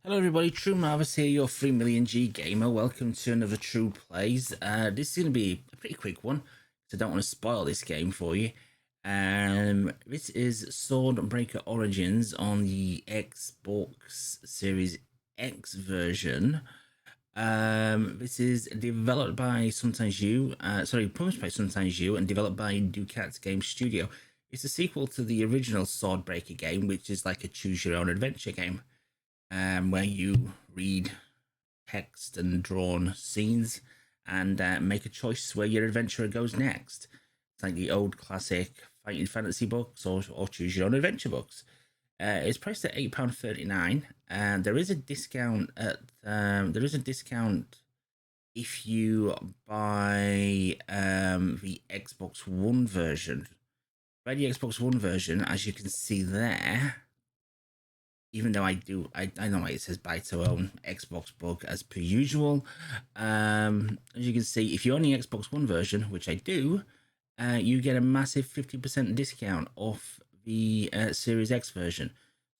Hello everybody, True Marvis here, your 3 million G gamer. Welcome to another True Plays. This is going to be a pretty quick one, so I don't want to spoil this game for you. This is Swordbreaker Origins on the Xbox Series X version. This is developed by Sometimes You, published by Sometimes You and developed by Ducat Game Studio. It's a sequel to the original Swordbreaker game, which is like a choose-your-own-adventure game. Where you read text and drawn scenes and make a choice where your adventurer goes next. It's like the old classic fighting fantasy books or choose your own adventure books. It's priced at £8.39, and there is a discount if you buy the Xbox One version. By the Xbox One version, as you can see there. Even though I know it says buy to own Xbox book as per usual. As you can see, if you're on the Xbox One version, which I do, you get a massive 50% discount off the Series X version.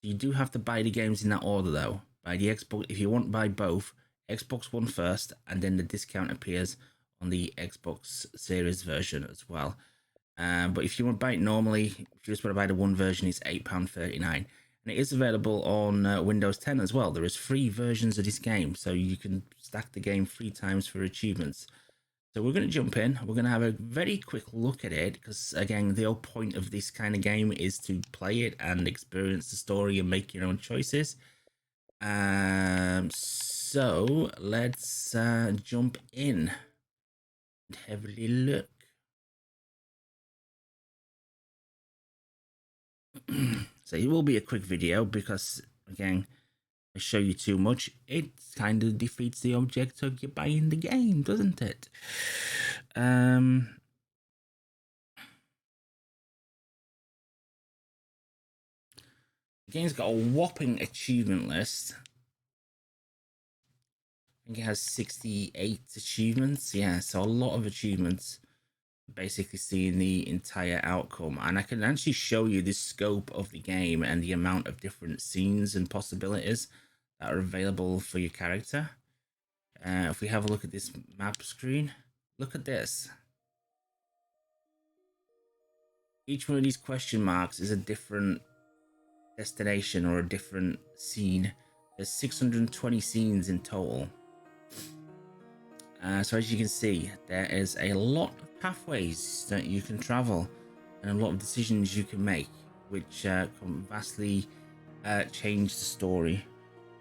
You do have to buy the games in that order though. Buy the Xbox if you want to buy both, Xbox One first, and then the discount appears on the Xbox Series version as well. But if you want to buy it normally, if you just want to buy the one version, it's £8.39. And it is available on Windows 10 as well. There is 3 versions of this game, so you can stack the game 3 times for achievements. So we're going to jump in. We're going to have a very quick look at it, because again, the whole point of this kind of game is to play it and experience the story and make your own choices. So let's jump in and have a little look. So it will be a quick video because, again, I show you too much. It kind of defeats the object of you buying the game, doesn't it? The game's got a whopping achievement list. I think it has 68 achievements. Yeah, so a lot of achievements. Basically seeing the entire outcome, and I can actually show you the scope of the game and the amount of different scenes and possibilities that are available for your character. If we have a look at this map screen, look at this. Each one of these question marks is a different destination or a different scene. There's 620 scenes in total. So as you can see, there is a lot of pathways that you can travel and a lot of decisions you can make, which can vastly change the story.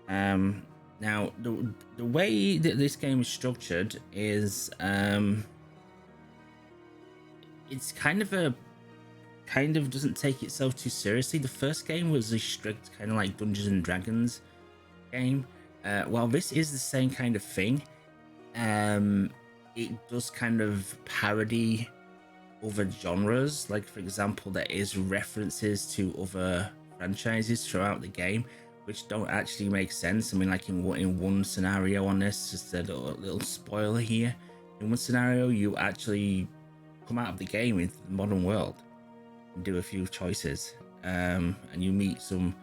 Now, the way that this game is structured is it's kind of doesn't take itself too seriously. The first game was a strict kind of like Dungeons and Dragons game. While this is the same kind of thing, it does kind of parody other genres. Like, for example, there is references to other franchises throughout the game, which don't actually make sense. I mean, like in one scenario on this, just a little spoiler here. In one scenario, you actually come out of the game into the modern world and do a few choices, and you meet some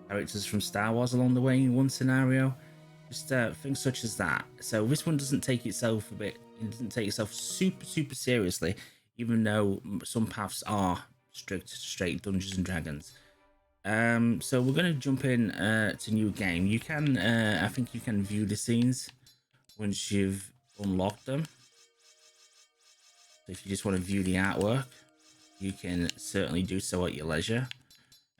characters from Star Wars along the way in one scenario. Just things such as that. So this one doesn't take itself super seriously, even though some paths are straight Dungeons and Dragons. So we're going to jump in to new game. You can I think you can view the scenes once you've unlocked them. So if you just want to view the artwork, you can certainly do so at your leisure.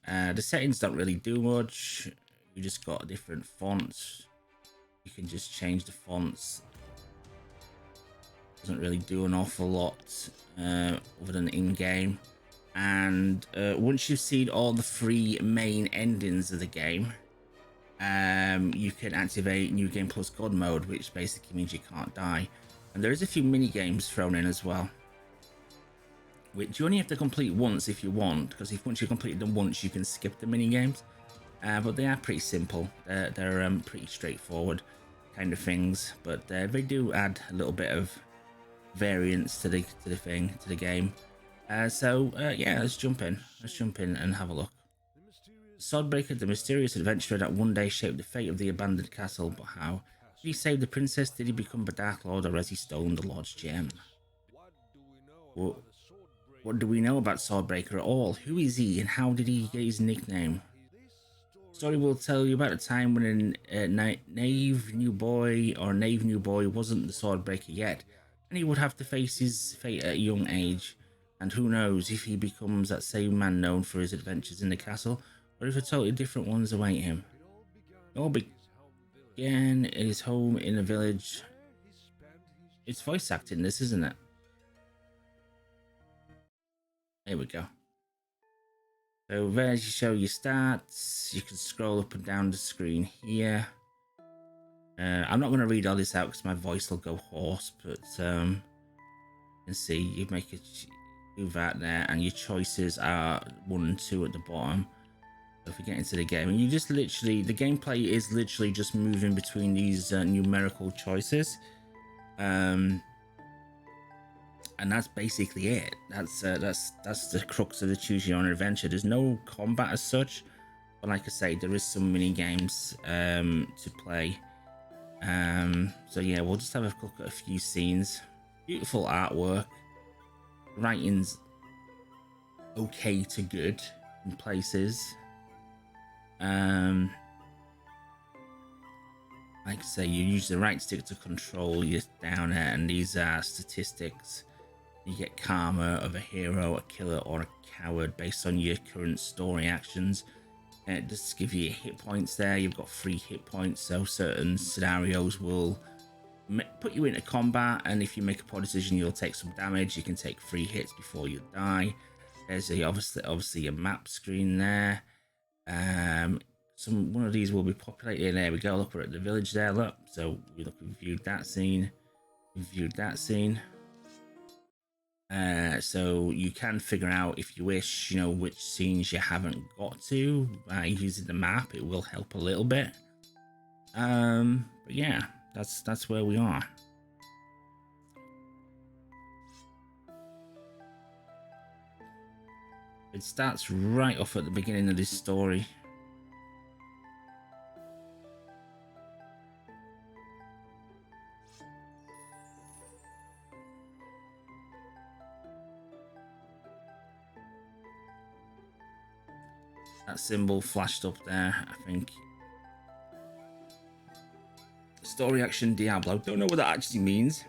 The settings don't really do much. You just got different fonts. You can just change the fonts. Doesn't really do an awful lot other than in-game. And once you've seen all the 3 main endings of the game, you can activate New Game Plus God mode, which basically means you can't die. And there is a few mini games thrown in as well, which you only have to complete once if you want, because once you complete them once, you can skip the mini games. But they are pretty simple. They're pretty straightforward kind of things, but they do add a little bit of variance to the game. Yeah, let's jump in and have a look. Swordbreaker, the mysterious adventurer that one day shaped the fate of the abandoned castle, but how? Did he save the princess? Did he become a Dark Lord, or has he stolen the Lord's gem? What do we know about Swordbreaker at all? Who is he, and how did he get his nickname? The story will tell you about a time when a naive new boy wasn't the Swordbreaker yet, and he would have to face his fate at a young age. And who knows if he becomes that same man known for his adventures in the castle, or if a totally different ones await him. It all began at his home in a village. It's voice acting, this, isn't it? There we go. So there's you show your stats. You can scroll up and down the screen here. I'm not going to read all this out because my voice will go hoarse, but you can see you make it do that there, and your choices are 1 and 2 at the bottom. So if we get into the game, and you just literally, the gameplay is literally just moving between these numerical choices. And that's basically it. That's the crux of the choose your own adventure. There's no combat as such, but like I say, there is some mini games to play. So yeah, we'll just have a look at a few scenes. Beautiful artwork, writing's okay to good in places. Like I say, you use the right stick to control your down air, and these are statistics. You get karma of a hero, a killer, or a coward based on your current story actions. And it just gives you hit points there. You've got 3 hit points, so certain scenarios will put you into combat, and if you make a poor decision, you'll take some damage. You can take 3 hits before you die. There's obviously a map screen there. One of these will be populated. There we go. Look, we're at the village there. Look, so we viewed that scene. We viewed that scene. So you can figure out, if you wish, which scenes you haven't got to by using the map. It will help a little bit. But yeah, that's where we are. It starts right off at the beginning of this story. That symbol flashed up there, I think. Story action Diablo. Don't know what that actually means.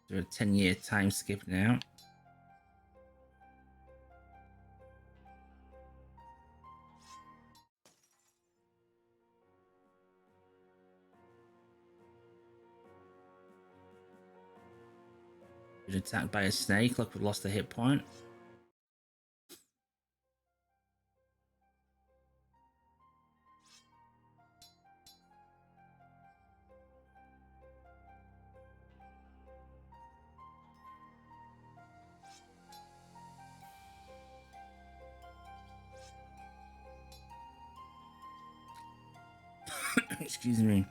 There's a 10-year time skip now. Been attacked by a snake. Look, we've lost a hit point. Excuse me.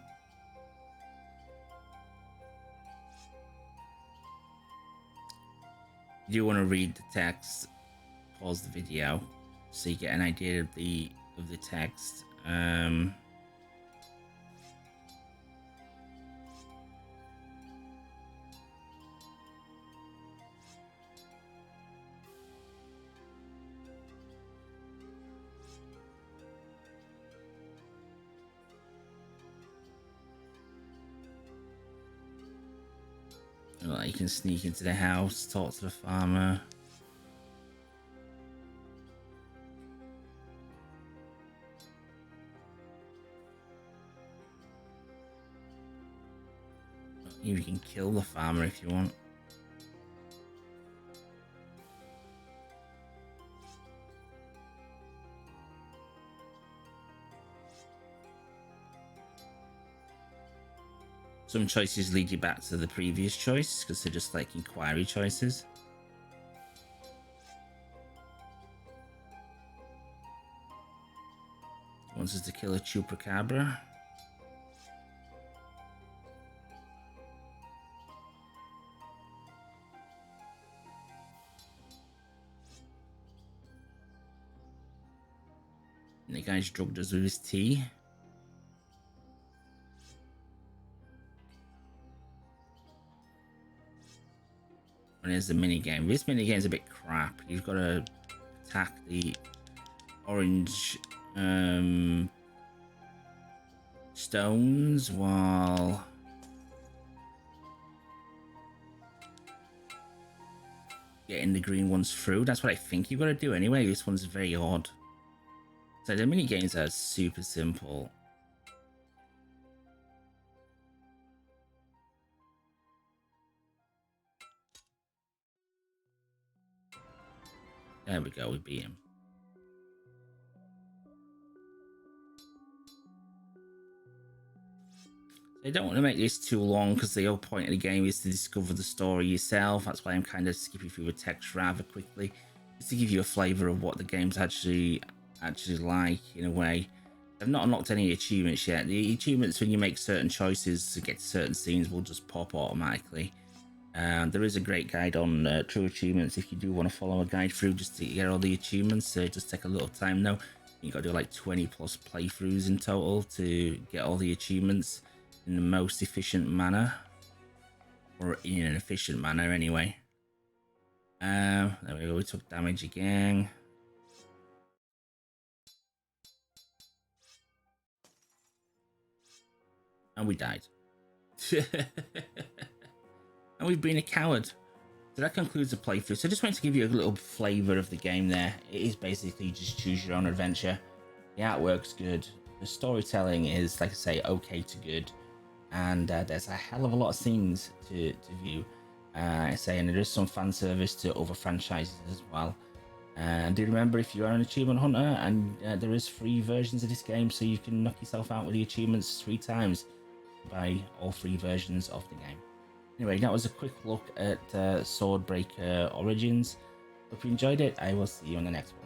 If you want to read the text, pause the video so you get an idea of the text. You can sneak into the house, talk to the farmer. You can kill the farmer if you want. Some choices lead you back to the previous choice because they're just like inquiry choices. Wants us to kill a chupacabra. The guy's drugged us with his tea. And here's the minigame. This minigame's a bit crap. You've got to attack the orange stones while getting the green ones through. That's what I think you've got to do anyway. This one's very odd. So the mini games are super simple. There we go, we beat him. I don't want to make this too long because the whole point of the game is to discover the story yourself. That's why I'm kind of skipping through the text rather quickly, just to give you a flavour of what the game's actually like in a way. I've not unlocked any achievements yet. The achievements when you make certain choices to get to certain scenes will just pop automatically. There is a great guide on True Achievements if you do want to follow a guide through just to get all the achievements. It does take a little time though. You've got to do like 20 plus playthroughs in total to get all the achievements in the most efficient manner, or in an efficient manner anyway. There we go, we took damage again. And we died. And we've been a coward. So that concludes the playthrough. So I just wanted to give you a little flavour of the game there. It is basically just choose your own adventure. The artwork's good. The storytelling is, like I say, okay to good. And there's a hell of a lot of scenes to view. I say, and there is some fan service to other franchises as well. And do remember, if you are an achievement hunter, and there is free versions of this game, so you can knock yourself out with the achievements 3 times by all 3 versions of the game. Anyway, that was a quick look at Swordbreaker Origins. Hope you enjoyed it. I will see you on the next one.